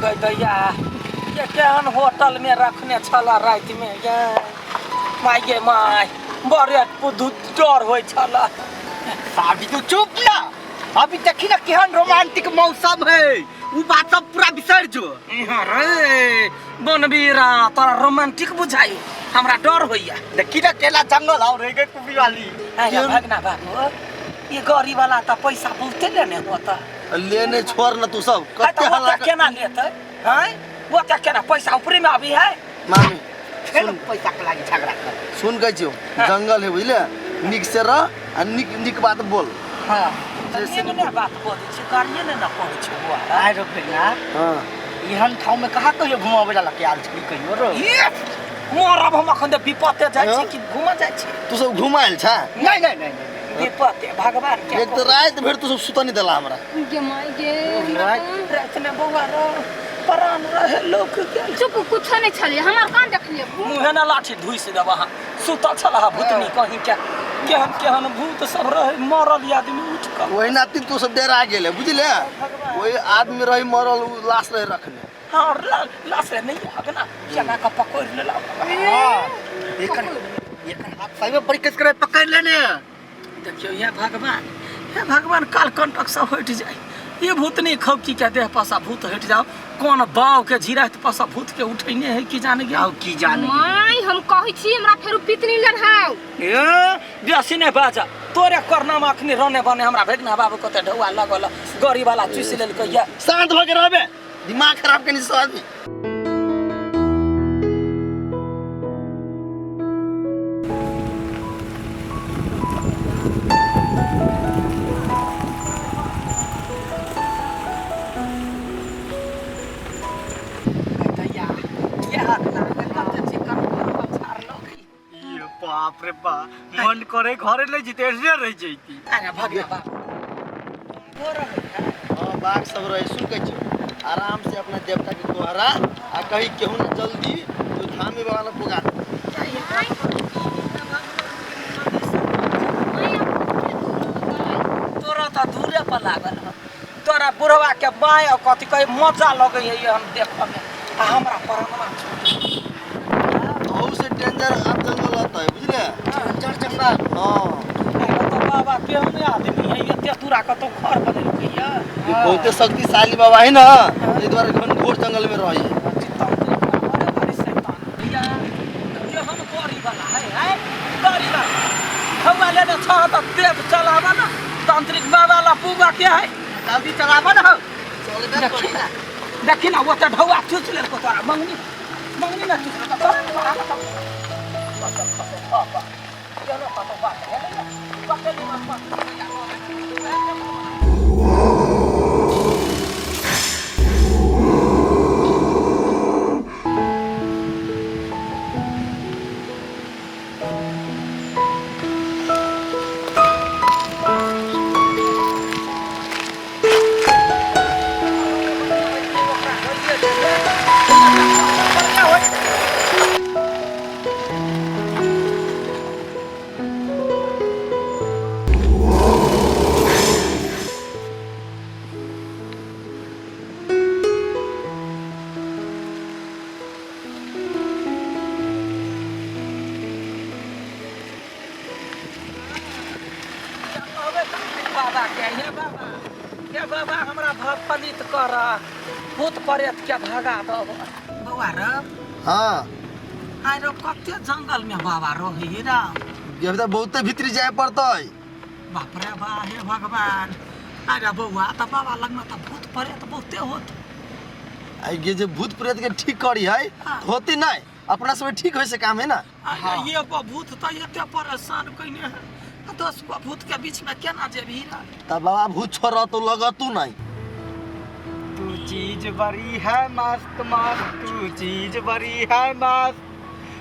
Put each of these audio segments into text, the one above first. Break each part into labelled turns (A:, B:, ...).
A: गई दैया ये केहन होटल में रखने छला रात में ये माय गे माय बड़े डर होय छला।
B: अभी तो चुप ना, अभी देखी ना केहन रोमांटिक मौसम है, वो बात सब पूरा बिसर जो।
A: अरे बनबीरा तोरा रोमांटिक बुझाई हमरा डर होइया।
B: देखी ना केला जंगल और रह गए कुबी वाली।
A: अरे भगना बाबू ये गाड़ी वाला तो पैसा बहुते लेने होता।
C: लेने छोड़ ना तू सब
A: कत्ते हल्ला केना लेते हैं वो तक केना पैसा ऊपरे में अभी है
C: मामी
B: फिर पैसा के लागी झगड़ा कर।
C: सुन कह छियो जंगल है बुझले निक से रह आ निक निक बात बोल।
A: हां जैसे ने बात बोले छी गाड़िए ने ना पड़े छी हुआ
B: आइ रो फिरना।
C: हां
B: इहन ठाव में कहा कहियो घुमावे ला के आल छी कहियो रो।
A: ये मोरब हम अखन विपत्ते जाय छी कि घुमा जाय छी।
C: तू सब घुमाइल छ
B: नहीं नहीं नहीं
A: विपत्ते भगवान के
C: एक तो रात भर तू सब सुता नहीं देला हमरा
D: गे माय गे
A: रात में बौआ रो प्राण रहे लोक के
D: चुप कुछ नहीं छले हमार कान देख ले
A: मुंह ना लाठी धुइस देब अहाँ सुता छला भूतनी कहीं के केहन केहन भूत सब रहे मरल आदमी उठ के
C: वही नातिन तू सब डेरा गेले बुझले वही आदमी रही मरल लाश रहे रखने।
A: हां लाश नहीं हगना केना का पकड़ लेला।
B: हां एकर हाथ सही में परिकस करे पकड़ लेने।
A: देखियो ये भगवान काल कंटक सब हट जाए ये भूतनी खौकी के देह पासा भूत हट जाओ कौन बाव के जीरात पासा भूत के उठैने है कि जाने के
B: की जाने
D: माय हम कहै छी हमरा फेर पितनी लेन हाउ
A: ए बेसी ने बाजा तोरे करना में अखनी रहने बने हमरा भेगना बाबू कते ढौआ लगल गड़ी वाला चुस लेल कहिया
C: शांत होके रहबे दिमाग खराब के निस आदमी।
B: बाप रे बा मन करे घरे ले जीते रह जैती।
A: अरे भगना बाबू
C: हां बाग सब रहे सुन कह छियो आराम से अपना देवता के दोहरा आ कहीं केहू ना जल्दी तो धाम में वाला पुगा
A: तोरा तो दूरे पर लागल तोरा बुढ़वा के बाय कथि कहे मजा लगे है हम देख में हमरा परनमा
C: बहुत से डेंजर आप जंगल आता है बुझले
A: चढ़ चढ़ा
C: हां
A: तो बाबा केहन आदमी है ये तेतुरा का तो घर बदल गया
C: ये बहुत शक्तिशाली बाबा है ना ये द्वारा घन घोर जंगल में रही है।
A: तांत्रिक बाबा ला पूगा क्या है
B: जल्दी चलावा ना
A: देखी ना वो तो ढौआ चुच ले को तोरा मंगनी मंगनी ना चुच ले तो बाबा हमरा भपलित कर भूत प्रेत के भगा दो बउआ रे।
C: हां
A: आइ रो कते जंगल में बाबा रही रा
C: ये तो बहुत भीतर जाए पड़तै।
A: बाप रे बा हे भगवान अरे बउआ त बाबा लग में त भूत प्रेत बहुते होत
C: आई ये जो भूत प्रेत के ठीक करी है होती नहीं अपना सब ठीक होय से काम है ना।
A: ये भूत त एते परेशान कइने है 10 को भूत के बीच में केना जेबी रा
C: तब बाबा भूत छोड़ तो लगा तू नहीं
B: तू चीज बड़ी है मस्त मस्त तू चीज बड़ी है मस्त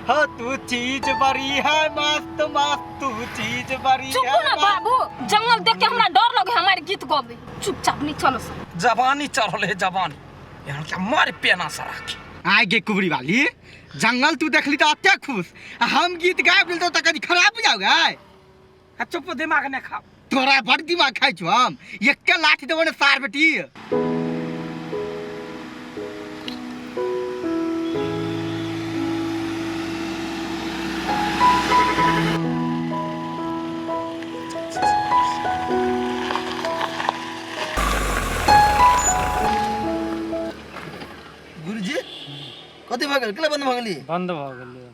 B: हो तू चीज बड़ी है मस्त मस्त तू चीज बड़ी है।
D: चुप ना बाबू जंगल देख के हमरा डर लगे हमारे गीत गावे चुपचाप नहीं चलो सब
A: जवानी चढ़ल है जवानी यहाँ के मार पेना से राखी
B: आइ गे कुबरी वाली जंगल तू देखली तो अत्ते खुश हम गीत गाय बिल तो कभी खराब हो जाओगे।
A: चुप दिमाग ने खा
B: तोरा बड़ दिमाग खाइ छु हम एक के लाठी देबो ने सार बेटी
C: कथी भ गेल? केला बंद भ गेली?
B: बंद भ गेलै।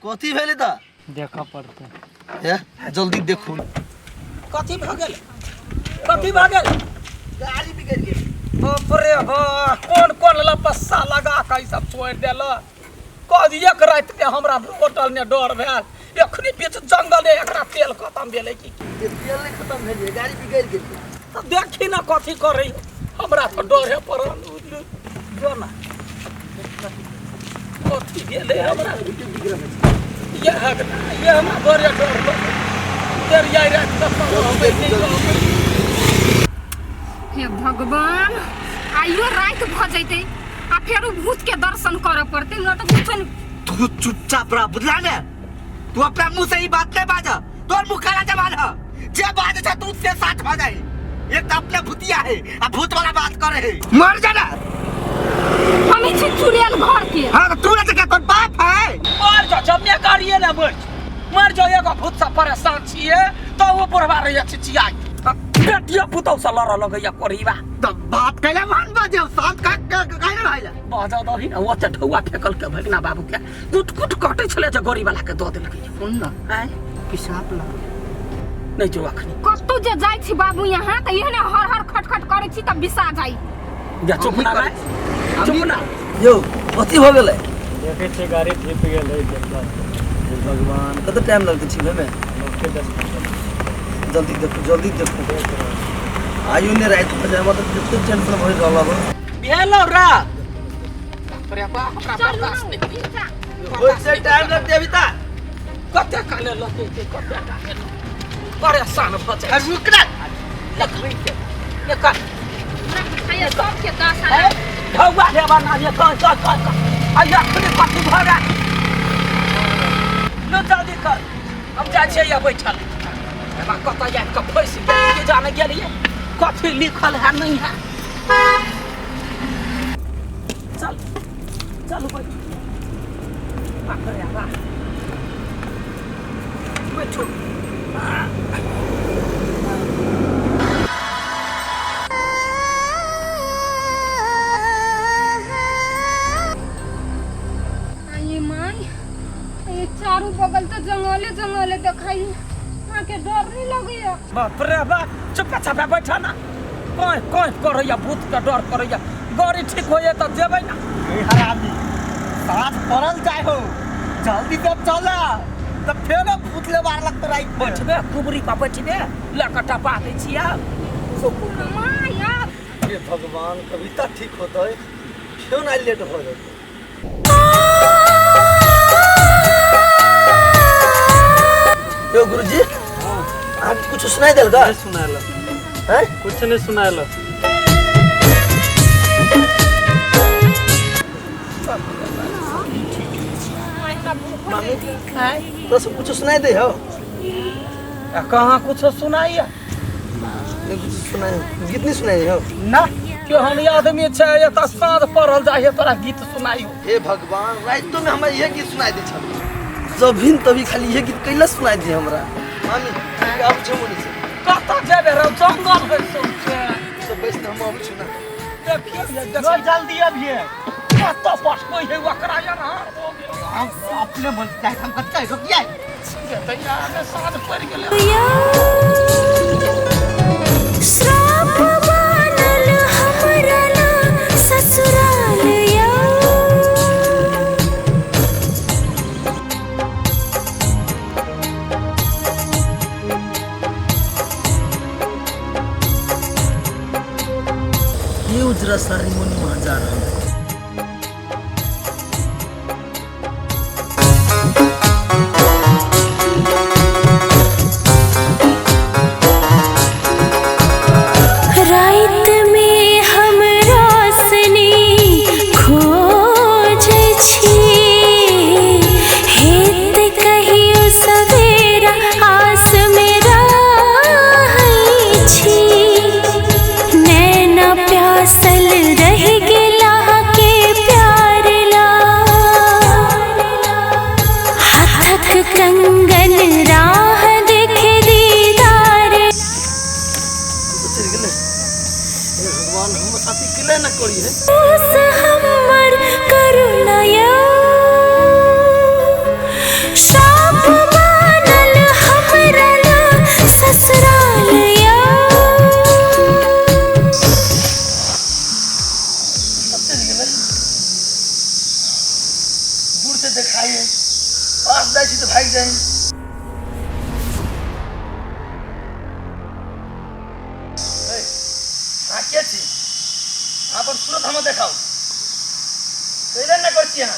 C: कथी भेलै त?
B: देखऽ पड़तै।
C: ए जल्दी देखू।
A: कथी भ गेल? कथी भ गेल?
C: गाड़ी बिगड़ गेल।
A: बाप रे बा, कौन लपस्सा लगा के ई सब छोड़ देल? कद एक रात के हमरा होटल ने डर भेल। एखनी बीच जंगल एकरा तेल खत्म भेलै की?
C: ये तेल नहीं खत्म भेल, गाड़ी बिगड़ गेल।
A: तो देखी ना कथी करे हमरा तो डर है पर जो ना कथी भेलै हमरा ये हमरा बड़े डर लगे देर याई रात तक
D: हे भगवान, आइयो रात भ जैते आ फेर भूत के दर्शन करे पड़ते न तो कुछ नहीं।
B: तू चुपचाप रह, बुझला ने? तू अपना मुंह से ही बात नहीं बाजा। तोर मुंह काला जबान है। जे बात है तू उससे साथ हो जाए। एक तो अपने भूतिया है, अब भूत वाला बात करे है। मर जाना।
D: हम इसी चुड़ैल घर के।
B: हां तो तू ना के कोई बाप है?
A: मर जा जम्मे गाड़िए ना मर जा एगो भूत से परेशान छिए तो वो पुरवा रही चिचियाई बेटिया पुतौ से लड़ लगैया कोरीबा।
B: तो बात कैला मान बाजे साथ का कहने भाईला
A: बाजा दही ना ओते ठौआ फेकल के भगना बाबू के कुट कटे छले जे गरी वाला के द देलकै।
B: सुन ना,
A: आय
B: पिसाब ला
A: नहीं जो अखनी
D: कतौ जे जाय छी बाबू यहाँ त एहने हर हर खटखट करे छी त बिसा जाई।
A: जा चुप ना भाई, चुप ना।
C: यो कथी भ गेलै?
B: देखे छे गाड़ी ठीक गेलै देखला।
C: भगवान कत टाइम लगतै ठीक में? जल्दी देखो आयु ने रात में जाए मतलब कितने टेंशन भइल रहल हो।
A: भेलो रा अरे बा हमरा बर्दाश्त नहीं
C: कोई से टाइम लगते अभी ता
A: कते काले लगे के कते काले परेशान भ जाय।
C: रुक ना
A: लकड़ी के ये का
D: ये सब के दास है।
A: भगवा हे बना ये कर आया अपने पति भरा लो जल्दी कर। हम जा छिए या बैठल एमा कत या के फैस के जाने गेलिए कथी लिखल है नहीं है। चल चल बैठ पकड़ या बैठो।
D: ये माय ये चारों बगल तो जंगले दिखाई आके डर नहीं लगैया।
A: बाप रे बाप चुप बैठा ना कोई करैया भूत के डर करैया। गाड़ी ठीक होए त जेबै ना।
B: ए हरामी साथ पड़ल जाए हो, जल्दी से चला तब फिर भूत ले मार लगत राइट में।
A: बैठबे कुबरी पर बैठबे लकटा पा दै छिया
D: सुकुन माया।
C: हे भगवान कविता ठीक होतै क्यों ना लेट हो जाए। यो गुरुजी आप कुछ सुनाई देल का?
B: सुनाला
C: हैं?
B: कुछ नहीं सुनाला।
C: मामी तो सब कुछ सुनाई दे हो?
A: कहाँ कुछ सुनाइया
C: नहीं कुछ सुनाई गीत नहीं सुनाई हो?
A: ना क्यों हम आदमी छै एत साँझ पड़ल जाए तोरा गीत सुनाई।
C: हे भगवान राइतो में हमरा यह गीत सुनाई दे छल। जब तभी खाली यह गीत कैला सुनाई दे हमरा। मामी आप जमुनी से
A: कत जेबे रे जंगल है सोचे
C: सब बेस हम अब सुना।
A: देखिए जल्दी अभी कत पट कोई है वकरा या ना
B: हम अपने बोलते हैं हम कच्चा है रुक जाए।
A: तैया में साँझ पड़ गेलै।
E: श्राप मानल हमरा ना ससुराल या
C: ये उजरा साड़ी मुनि वहाँ जा रहा है।
E: रात में हम रोशनी खोज छी हेत कहियो सवेरा आस में रहै छी नैना प्यासल रह गेला के प्यार ला हाथक कंगन राह देखे दीदार
C: चल गेले। हे भगवान हम साथी किले न करी है।
E: हमर कर करुणया शाप मानल हमरा ला ससुरालया।
C: दूर से दिखाइए पास जाए तो भाग जाए। के छी अपन सूरत हम देखाओ कैले न करती यहाँ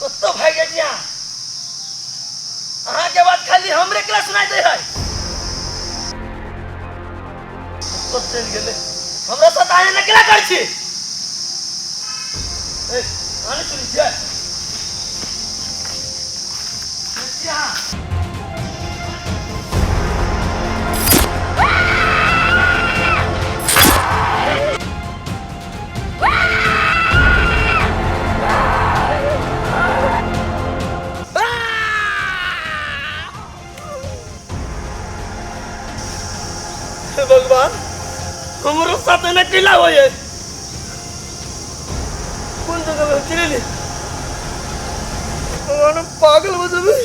C: कतो भाग गए यहाँ अहाँ के बात खाली हमरे केला सुनाई दे है तो चल गेले हमरा साथ आने न केला कर छी ए आने चली जा यहाँ भगवान हमरो साथ न किला होए कौन जगह में चले भगवान पागल हो जाबे।